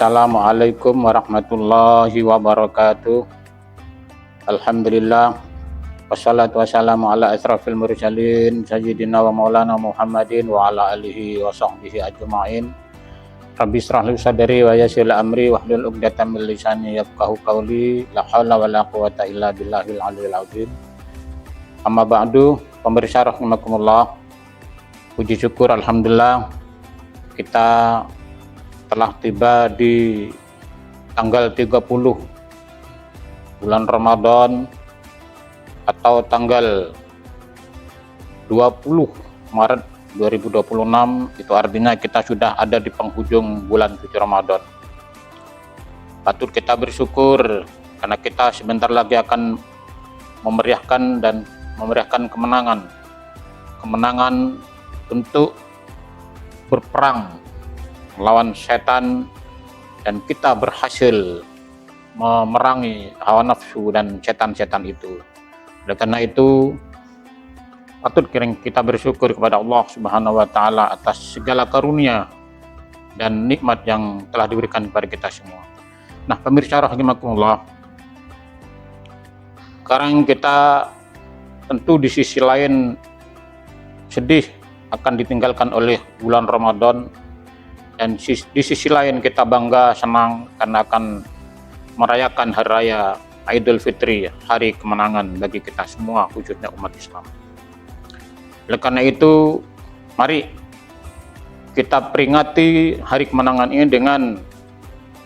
Assalamualaikum warahmatullahi wabarakatuh. Alhamdulillah, wassalatu wassalamu ala asrafil mursalin sayyidina wa maulana Muhammadin wa ala alihi wa sahbihi ajma'in. Rabbi shrah li sadri wa yassir amri wahlul 'uqdatam min lisani yafqahu qawli. La haula wala quwwata illa billahil aliyil azim. Amma ba'du, pemirsa rahimakumullah. Puji syukur alhamdulillah kita telah tiba di tanggal 30 bulan Ramadan atau tanggal 20 Maret 2026. Itu artinya kita sudah ada di penghujung bulan suci Ramadan. Patut kita bersyukur karena kita sebentar lagi akan memeriahkan kemenangan untuk berperang melawan setan, dan kita berhasil memerangi hawa nafsu dan setan-setan itu. Oleh karena itu patut kita bersyukur kepada Allah Subhanahu wa taala atas segala karunia dan nikmat yang telah diberikan kepada kita semua. Nah, pemirsa rahimakumullah, sekarang kita tentu di sisi lain sedih akan ditinggalkan oleh bulan Ramadan, dan di sisi lain kita bangga, senang karena akan merayakan hari raya Idul Fitri, hari kemenangan bagi kita semua, khususnya umat Islam. Oleh karena itu, mari kita peringati hari kemenangan ini dengan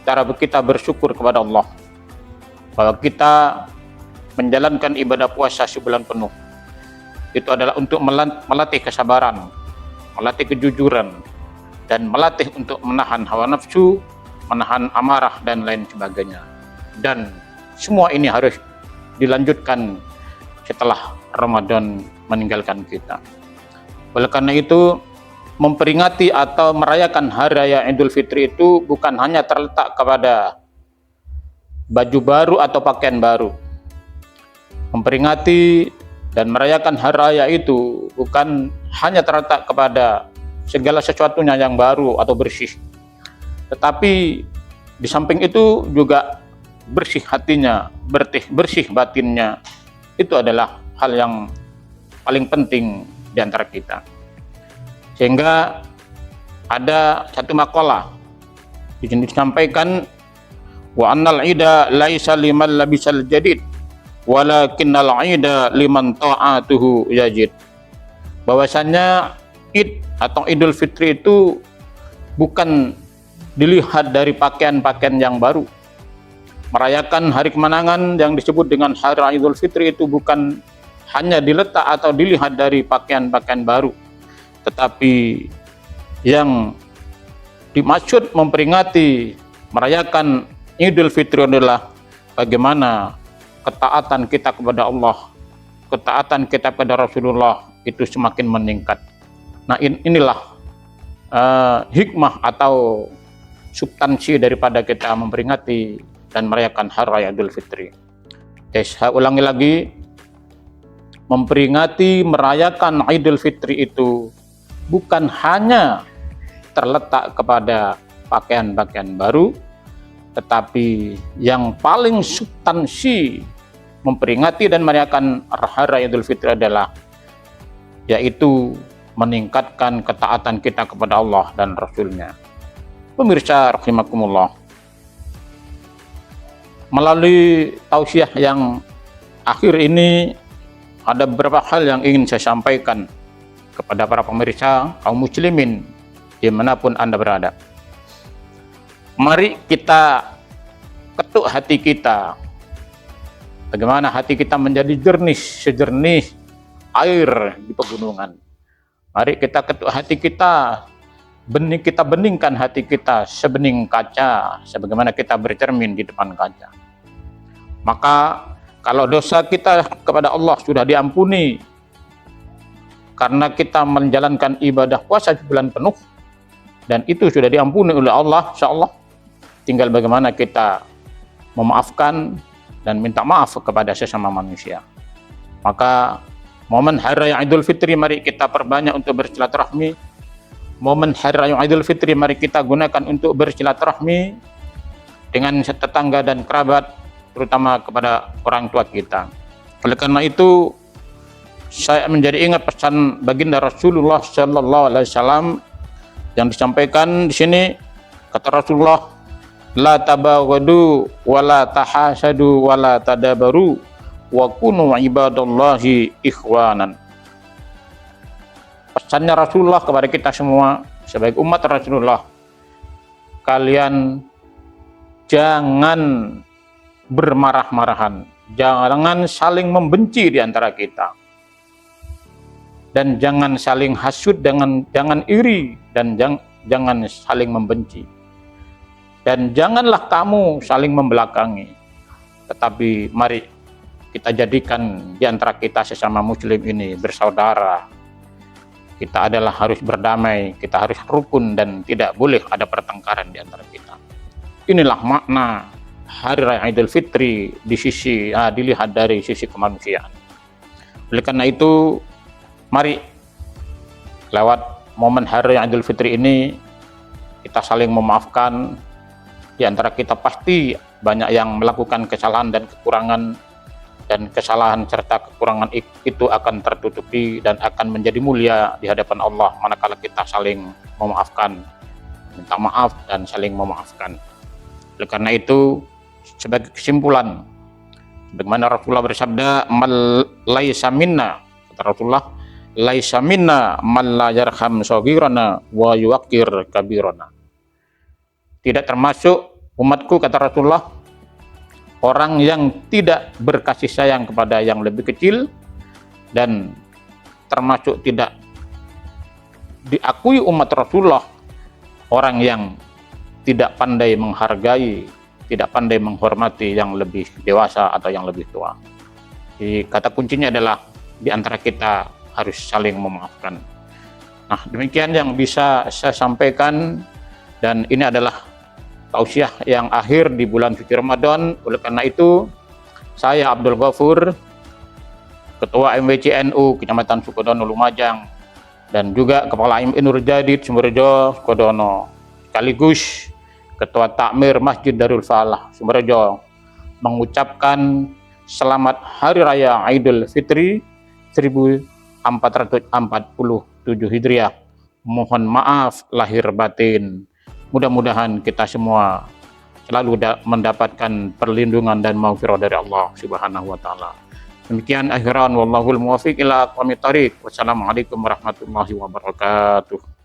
cara kita bersyukur kepada Allah bahwa kita menjalankan ibadah puasa sebulan penuh. Itu adalah untuk melatih kesabaran, melatih kejujuran, dan melatih untuk menahan hawa nafsu, menahan amarah, dan lain sebagainya. Dan semua ini harus dilanjutkan setelah Ramadan meninggalkan kita. Oleh karena itu, memperingati atau merayakan hari raya Idul Fitri itu bukan hanya terletak kepada baju baru atau pakaian baru. Memperingati dan merayakan hari raya itu bukan hanya terletak kepada segala sesuatunya yang baru atau bersih, tetapi di samping itu juga bersih hatinya, bersih batinnya. Itu adalah hal yang paling penting di antara kita. Sehingga ada satu makalah di sini disampaikan, wa annal ida laisa liman labisal jadid walakinnal ida liman ta'atuhu yajid. Bahwasanya Id atau Idul Fitri itu bukan dilihat dari pakaian-pakaian yang baru. Merayakan hari kemenangan yang disebut dengan hari Idul Fitri itu bukan hanya diletak atau dilihat dari pakaian-pakaian baru, tetapi yang dimaksud memperingati merayakan Idul Fitri adalah bagaimana ketaatan kita kepada Allah, ketaatan kita kepada Rasulullah itu semakin meningkat. Nah, inilah hikmah atau substansi daripada kita memperingati dan merayakan hari raya Idul Fitri. Saya ulangi lagi, memperingati merayakan Idul Fitri itu bukan hanya terletak kepada pakaian-pakaian baru, tetapi yang paling substansi memperingati dan merayakan hari raya Idul Fitri adalah yaitu meningkatkan ketaatan kita kepada Allah dan Rasul-Nya. Pemirsa rahimakumullah, melalui tausiah yang akhir ini ada beberapa hal yang ingin saya sampaikan kepada para pemirsa kaum muslimin dimanapun Anda berada. Mari kita ketuk hati kita, bagaimana hati kita menjadi jernih sejernih air di pegunungan. Mari kita ketuk hati kita, beningkan hati kita sebening kaca, sebagaimana kita bercermin di depan kaca. Maka kalau dosa kita kepada Allah sudah diampuni karena kita menjalankan ibadah puasa sebulan penuh, dan itu sudah diampuni oleh Allah, insyaallah tinggal bagaimana kita memaafkan dan minta maaf kepada sesama manusia. Maka momen hari raya Idul Fitri mari kita perbanyak untuk bersilaturahmi. Momen hari raya Idul Fitri mari kita gunakan untuk bersilaturahmi dengan tetangga dan kerabat, terutama kepada orang tua kita. Oleh karena itu, saya menjadi ingat pesan baginda Rasulullah Sallallahu Alaihi Wasallam yang disampaikan di sini. Kata Rasulullah, la tabaghadu wala tahasadu wala tadabaru wa kunu ibadallahi ikhwanan. Pesannya Rasulullah kepada kita semua sebagai umat Rasulullah, kalian jangan bermarah-marahan, jangan saling membenci di antara kita, dan jangan saling hasud, jangan iri, dan jangan saling membenci, dan janganlah kamu saling membelakangi. Tetapi mari kita jadikan di antara kita sesama muslim ini bersaudara. Kita adalah harus berdamai, kita harus rukun, dan tidak boleh ada pertengkaran di antara kita. Inilah makna Hari Raya Idul Fitri dilihat dari sisi kemanusiaan. Oleh karena itu, mari lewat momen Hari Raya Idul Fitri ini kita saling memaafkan. Di antara kita pasti banyak yang melakukan kesalahan dan kekurangan, dan kesalahan serta kekurangan itu akan tertutupi dan akan menjadi mulia di hadapan Allah manakala kita saling memaafkan, minta maaf dan saling memaafkan. Oleh karena itu, sebagai kesimpulan, bagaimana Rasulullah bersabda, laisa minna, kata Rasulullah, laisa minna man la yarham saghirana wa yuwaqqir kabirana. Tidak termasuk umatku, kata Rasulullah, orang yang tidak berkasih sayang kepada yang lebih kecil, dan termasuk tidak diakui umat Rasulullah orang yang tidak pandai menghargai, tidak pandai menghormati yang lebih dewasa atau yang lebih tua. Jadi kata kuncinya adalah di antara kita harus saling memaafkan. Nah, demikian yang bisa saya sampaikan, dan ini adalah tausiah yang akhir di bulan suci Ramadan. Oleh karena itu, saya Abdul Ghafur, Ketua MWC NU Kecamatan Sukodono Lumajang, dan juga Kepala IMI Nur Jadid Sumberjo Sukodono, sekaligus Ketua Takmir Masjid Darul Falah Sumberjo, mengucapkan selamat Hari Raya Idul Fitri 1447 Hijriah. Mohon maaf lahir batin. Mudah-mudahan kita semua selalu mendapatkan perlindungan dan maghfirah dari Allah Subhanahu wa taala. Demikian akhiran, wallahul muwaffiq ila aqwamit thariq. Wassalamualaikum warahmatullahi wabarakatuh.